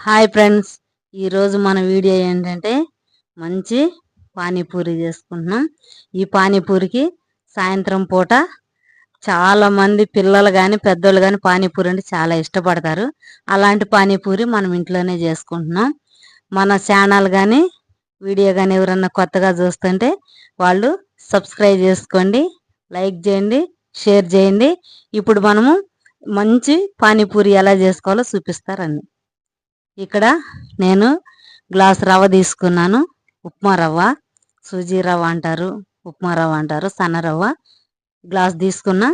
Hi friends, ఈరోజు మన video ఏంటంటే మంచి పానీపూరి చేసుకుంటున్నాం. ఈ పానీపూరికి సాయంత్రం పూట చాలా మంది పిల్లలు కానీ పెద్దోళ్ళు కానీ పానీపూరి అంటే చాలా ఇష్టపడతారు. అలాంటి పానీపూరి మనం ఇంట్లోనే చేసుకుంటున్నాం. మన ఛానల్ కానీ వీడియో కానీ ఎవరన్నా కొత్తగా చూస్తుంటే వాళ్ళు సబ్స్క్రైబ్ చేసుకోండి, లైక్ చేయండి, షేర్ చేయండి. ఇప్పుడు మనము మంచి పానీపూరి ఎలా చేసుకోవాలో చూపిస్తారండి. ఇక్కడ నేను గ్లాస్ రవ్వ తీసుకున్నాను. ఉప్మా రవ్వ, సూజీ రవ్వ అంటారు, ఉప్మా రవ్వ అంటారు, సన్న రవ్వ. గ్లాస్ తీసుకున్న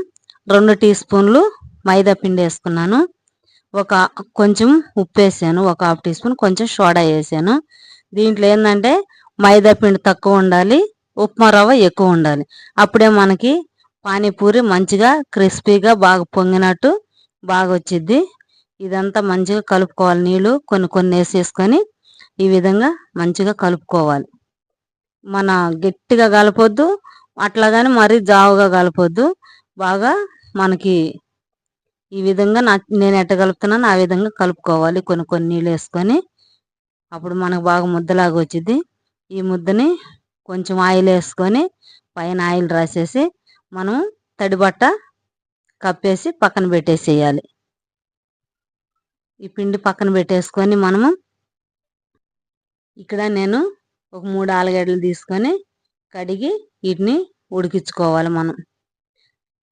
2 టీ స్పూన్లు మైదా పిండి వేసుకున్నాను. కొంచెం ఉప్పు వేసాను, ఒక హాఫ్ టీ స్పూన్ కొంచెం సోడా వేసాను. దీంట్లో ఏంటంటే మైదా పిండి తక్కువ ఉండాలి, ఉప్మా రవ్వ ఎక్కువ ఉండాలి. అప్పుడే మనకి పానీపూరి మంచిగా క్రిస్పీగా బాగా పొంగినట్టు బాగా వచ్చిద్ది. ఇదంతా మంచిగా కలుపుకోవాలి. నీళ్ళు కొన్ని కొన్ని వేసేసుకొని ఈ విధంగా మంచిగా కలుపుకోవాలి. మన గట్టిగా కలపొద్దు, అట్లాగాని మరీ జావుగా కలపొద్దు. బాగా మనకి ఈ విధంగా నేను ఎట్ట కలుపుతున్నాను ఆ విధంగా కలుపుకోవాలి. కొన్ని కొన్ని నీళ్ళు వేసుకొని అప్పుడు మనకు బాగా ముద్దలాగా వచ్చింది. ఈ ముద్దని కొంచెం ఆయిల్ వేసుకొని పైన ఆయిల్ రాసేసి మనం తడిబట్ట కప్పేసి పక్కన పెట్టేసేయాలి. ఈ పిండి పక్కన పెట్టేసుకొని మనము ఇక్కడ నేను ఒక 3 ఆలుగడ్డలు తీసుకొని కడిగి వీటిని ఉడికించుకోవాలి. మనం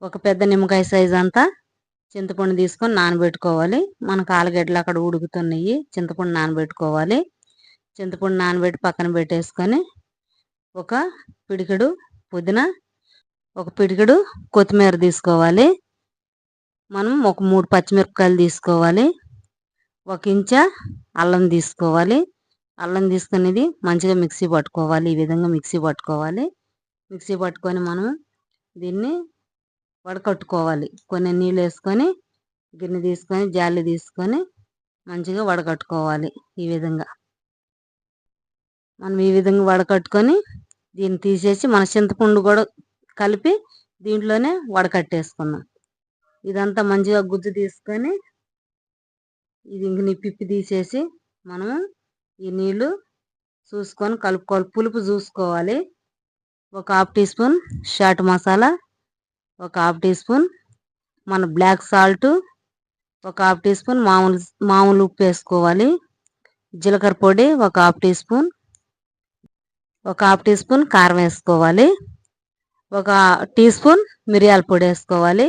ఒక పెద్ద నిమ్మకాయ సైజు అంతా చింతపండు తీసుకొని నానబెట్టుకోవాలి. మనకు ఆలుగడ్డలు అక్కడ ఉడుకుతున్నాయి, చింతపండు నానబెట్టుకోవాలి. చింతపండు నానబెట్టి పక్కన పెట్టేసుకొని ఒక పిడికెడు పుదీనా, ఒక పిడికెడు కొత్తిమీర తీసుకోవాలి. మనం ఒక 3 పచ్చిమిరపకాయలు తీసుకోవాలి. 1 ఇంచు అల్లం తీసుకోవాలి. అల్లం తీసుకునేది మంచిగా మిక్సీ పట్టుకోవాలి. ఈ విధంగా మిక్సీ పట్టుకోవాలి. మిక్సీ పట్టుకొని మనం దీన్ని వడకట్టుకోవాలి. కొన్ని నీళ్ళు వేసుకొని గిన్నె తీసుకొని జాలి తీసుకొని మంచిగా వడకట్టుకోవాలి. ఈ విధంగా మనం ఈ విధంగా వడకట్టుకొని దీన్ని తీసేసి మన చింతపండు కూడా కలిపి దీంట్లోనే వడకట్టేసుకున్నాం. ఇదంతా మంచిగా గుజ్జు తీసుకొని ఇది ఇంక పిప్పి తీసేసి మనము ఈ నీళ్ళు చూసుకొని కలుపుకోవాలి. పులుపు చూసుకోవాలి. ఒక half teaspoon chaat masala, ఒక హాఫ్ టీ స్పూన్ మన బ్లాక్ సాల్ట్, ఒక హాఫ్ టీ స్పూన్ మామూలు ఉప్పు వేసుకోవాలి. జీలకర్ర పొడి ఒక హాఫ్ టీ స్పూన్, ఒక హాఫ్ టీ స్పూన్ కారం వేసుకోవాలి. ఒక టీ స్పూన్ మిరియాల పొడి వేసుకోవాలి.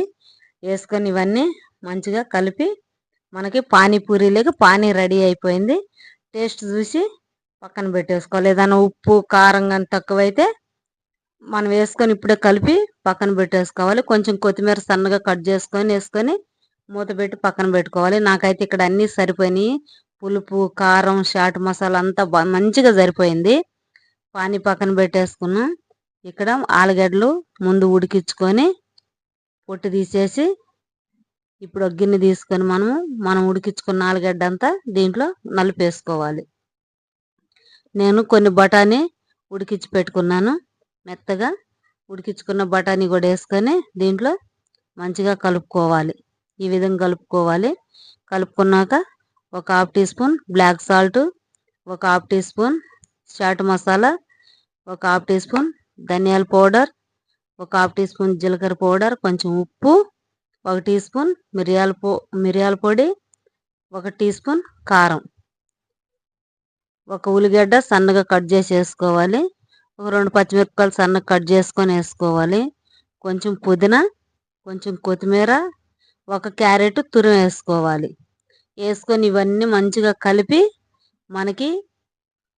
వేసుకొని ఇవన్నీ మంచిగా కలిపి మనకి పానీపూరీలోకి పానీ రెడీ అయిపోయింది. టేస్ట్ చూసి పక్కన పెట్టేసుకోవాలి. ఏదైనా ఉప్పు కారం కానీ తక్కువైతే మనం వేసుకొని ఇప్పుడే కలిపి పక్కన పెట్టేసుకోవాలి. కొంచెం కొత్తిమీర సన్నగా కట్ చేసుకొని వేసుకొని మూత పెట్టి పక్కన పెట్టుకోవాలి. నాకైతే ఇక్కడ అన్నీ సరిపోయినాయి. పులుపు, కారం, చాట్ మసాలా అంతా మంచిగా సరిపోయింది. పానీ పక్కన పెట్టేసుకున్నాం. ఇక్కడ ఆలుగడ్డలు ముందు ఉడికించుకొని పొట్టు తీసేసి ఇప్పుడు ఒక గిన్నె తీసుకొని మనం ఉడికించుకున్న ఆలుగడ్డ అంతా దీంట్లో నలిపేసుకోవాలి. నేను కొన్ని బఠానీ ఉడికించి పెట్టుకున్నాను. మెత్తగా ఉడికించుకున్న బఠానీ కూడా వేసుకొని దీంట్లో మంచిగా కలుపుకోవాలి. ఈ విధంగా కలుపుకోవాలి. కలుపుకున్నాక ఒక half teaspoon black salt, ఒక half teaspoon chaat masala, ఒక హాఫ్ టీ స్పూన్ ధనియాల పౌడర్, ఒక హాఫ్ టీ స్పూన్ జీలకర్ర పౌడర్, కొంచెం ఉప్పు, ఒక టీ స్పూన్ మిరియాల పొడి, ఒక టీ స్పూన్ కారం, ఒక ఉల్లిగడ్డ సన్నగా కట్ చేసి వేసుకోవాలి. ఒక 2 పచ్చిమిరపకాయలు సన్నగా కట్ చేసుకొని వేసుకోవాలి. కొంచెం పుదీనా, కొంచెం కొత్తిమీర, ఒక క్యారెట్ తురిమి వేసుకోవాలి. వేసుకొని ఇవన్నీ మంచిగా కలిపి మనకి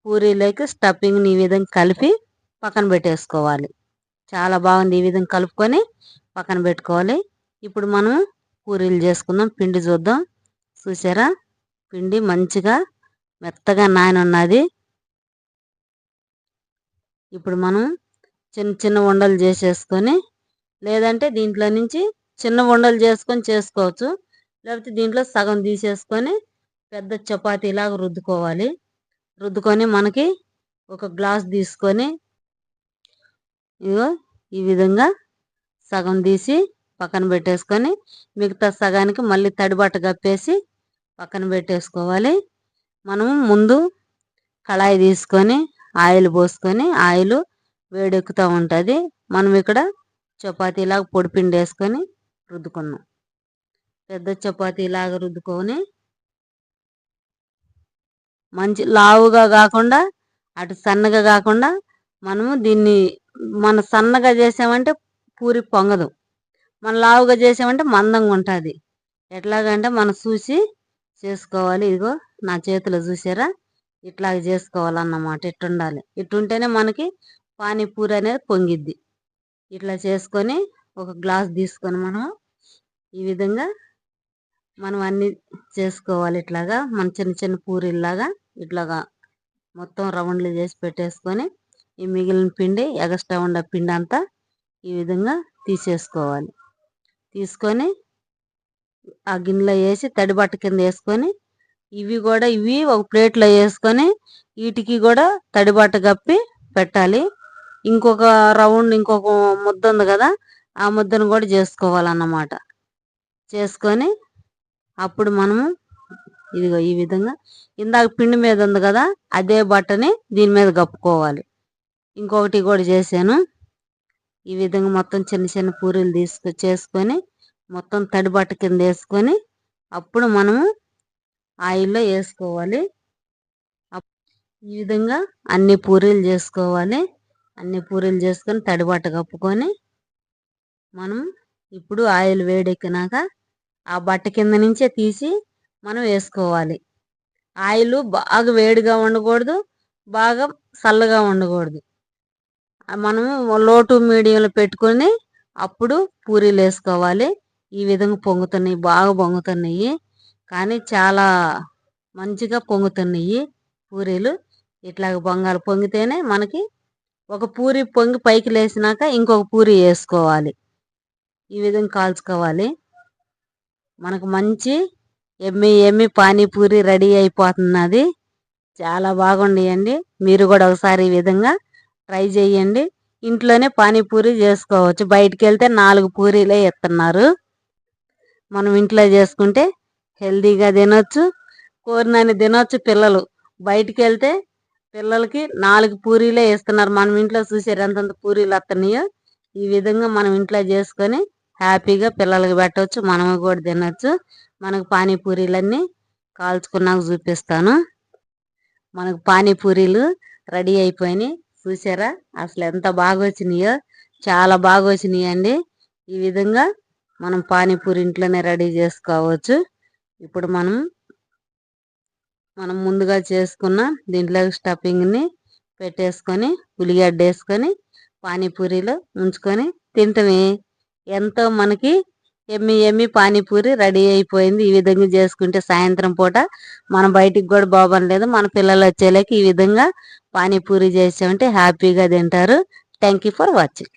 పూరీలోకి స్టఫింగ్ని ఈ విధంగా కలిపి పక్కన పెట్టేసుకోవాలి. చాలా బాగుంది. ఈ విధంగా కలుపుకొని పక్కన పెట్టుకోవాలి. ఇప్పుడు మనం పూరీలు చేసుకుందాం. పిండి చూద్దాం. చూసారా, పిండి మంచిగా మెత్తగా నానన్నది. ఇప్పుడు మనం చిన్న చిన్న ఉండలు చేసేసుకొని, లేదంటే దీంట్లో నుంచి చిన్న ఉండలు చేసుకొని చేసుకోవచ్చు. లేకపోతే దీంట్లో సగం తీసేసుకొని పెద్ద చపాతీలాగా రుద్దుకోవాలి. రుద్దుకొని మనకి ఒక గ్లాస్ తీసుకొని ఇగో ఈ విధంగా సగం తీసి పక్కన పెట్టేసుకొని మిగతా సగానికి మళ్ళీ తడిబట్ట కప్పేసి పక్కన పెట్టేసుకోవాలి. మనము ముందు కళాయి తీసుకొని ఆయిల్ పోసుకొని ఆయిల్ వేడెక్కుతూ ఉంటుంది. మనం ఇక్కడ చపాతీలాగా పొడిపిండి వేసుకొని రుద్దుకున్నాం. పెద్ద చపాతీలాగా రుద్దుకొని మంచి లావుగా కాకుండా అటు సన్నగా కాకుండా మనము దీన్ని మన సన్నగా చేసామంటే పూరి పొంగదు, మన లావుగా చేసామంటే మందంగా ఉంటుంది. ఎట్లాగంటే మనం చూసి చేసుకోవాలి. ఇదిగో నా చేతిలో చూసారా, ఇట్లాగ చేసుకోవాలన్నమాట. ఇట్టుండాలి, ఇట్టుంటేనే మనకి పానీపూరి అనేది పొంగిద్ది. ఇట్లా చేసుకొని ఒక గ్లాస్ తీసుకొని మనం ఈ విధంగా మనం అన్ని చేసుకోవాలి. ఇట్లాగా మన చిన్న చిన్న పూరీలాగా ఇట్లాగా మొత్తం రౌండ్లు చేసి పెట్టేసుకొని ఈ మిగిలిన పిండి ఎగస్ట్రా ఉండే పిండి అంతా ఈ విధంగా తీసేసుకోవాలి. తీసుకొని ఆ గిన్నెలో వేసి తడిబట్ట కింద వేసుకొని ఇవి ఒక ప్లేట్లో వేసుకొని వీటికి కూడా తడిబట్ట కప్పి పెట్టాలి. ఇంకొక రౌండ్ ఇంకొక ముద్ద ఉంది కదా, ఆ ముద్దను కూడా చేసుకోవాలన్నమాట. చేసుకొని అప్పుడు మనము ఇదిగో ఈ విధంగా ఇందాక పిండి మీద ఉంది కదా, అదే బట్టని దీని మీద కప్పుకోవాలి. ఇంకొకటి కూడా చేశాను. ఈ విధంగా మొత్తం చిన్న చిన్న పూరీలు చేసుకొని మొత్తం తడిబట్ట కింద వేసుకొని అప్పుడు మనము ఆయిల్లో వేసుకోవాలి. ఈ విధంగా అన్ని పూరీలు చేసుకోవాలి. అన్ని పూరీలు చేసుకొని తడిబట్ట కప్పుకొని మనం ఇప్పుడు ఆయిల్ వేడెక్కినాక ఆ బట్ట కింద నుంచే తీసి మనం వేసుకోవాలి. ఆయిల్ బాగా వేడిగా ఉండకూడదు, బాగా చల్లగా ఉండకూడదు. మనము లో టు మీడియంలో పెట్టుకొని అప్పుడు పూరీలు వేసుకోవాలి. ఈ విధంగా పొంగుతున్నాయి, బాగా పొంగుతున్నాయి, కానీ చాలా మంచిగా పొంగుతున్నాయి పూరీలు. ఇట్లాగ పొంగితేనే మనకి ఒక పూరి పొంగి పైకి లేచినాక ఇంకొక పూరి వేసుకోవాలి. ఈ విధంగా కాల్చుకోవాలి. మనకు మంచి ఎమ్మి పానీపూరి రెడీ అయిపోతున్నది. చాలా బాగుండేయండి. మీరు కూడా ఒకసారి ఈ విధంగా ట్రై చేయండి. ఇంట్లోనే పానీపూరి చేసుకోవచ్చు. బయటికి వెళ్తే 4 పూరీలే ఇస్తున్నారు. మనం ఇంట్లో చేసుకుంటే హెల్తీగా తినొచ్చు, కోరినన్ని తినొచ్చు. పిల్లలు బయటికి వెళ్తే పిల్లలకి 4 పూరీలే ఇస్తున్నారు. మనం ఇంట్లో చూసారు ఎంతంత పూరీలు వస్తున్నాయో. ఈ విధంగా మనం ఇంట్లో చేసుకొని హ్యాపీగా పిల్లలకి పెట్టవచ్చు, మనము కూడా తినొచ్చు. మనకు పానీపూరీలన్నీ కాల్చుకున్నాక చూపిస్తాను. మనకు పానీపూరీలు రెడీ అయిపోయినాయి. చూసారా అసలు ఎంత బాగా వచ్చినాయో, చాలా బాగా వచ్చినాయి అండి. ఈ విధంగా మనం పానీపూరి ఇంట్లోనే రెడీ చేసుకోవచ్చు. ఇప్పుడు మనం ముందుగా చేసుకున్న దీంట్లో స్టఫింగ్ని పెట్టేసుకొని ఉల్లిగడ్డ వేసుకొని పానీపూరీలో ఉంచుకొని తింటమే. ఎంతో మనకి ఎమ్మి పానీపూరి రెడీ అయిపోయింది. ఈ విధంగా చేసుకుంటే సాయంత్రం పూట మనం బయటికి కూడా బాబని లేదు, మన పిల్లలు వచ్చేలాకి ఈ విధంగా పానీపూరి చేసామంటే హ్యాపీగా తింటారు. Thank you for watching.